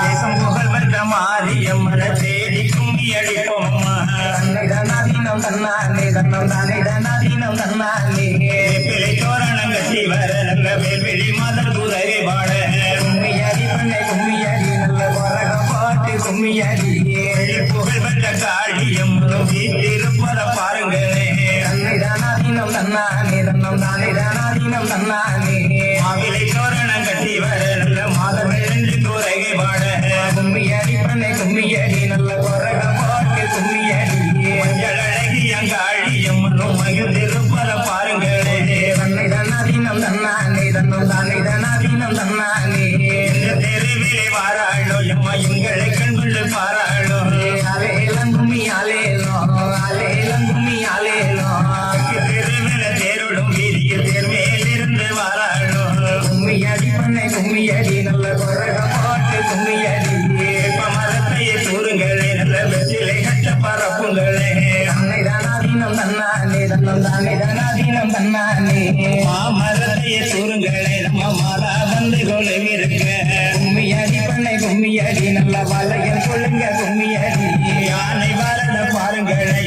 தேசம் புகழ் பெற்ற மாரியம்மனை தேடி கும்மி அடிப்போம் பிழை தோரணம் கட்டி வர நல்ல வேல்வெளி மாதர் துறவை பாட புகழ் பெற்ற காளியம்மனும் வீட்டிருப்பத பாருங்களே மாவிலை தோரணம் கட்டி வர நல்ல மாதர் துறவை பாட காளியம்மனும் மகிழ்ந்திருப்பத பாருங்களே தெருவிலே வாராளோ எம்மா எங்களை கண்கொண்டு பாராளோ தெருவில தேருடும் வீதியில் தேர்மேலிருந்து வாராளோ மரத்தையே கூறுங்களே நல்ல வெற்றிலை கட்ட பரப்புங்களே மாமரத்தையே கூறுங்களே நம்ம மாலா வந்து கொள்ளுமிருக்க யானை வரத பாருங்களே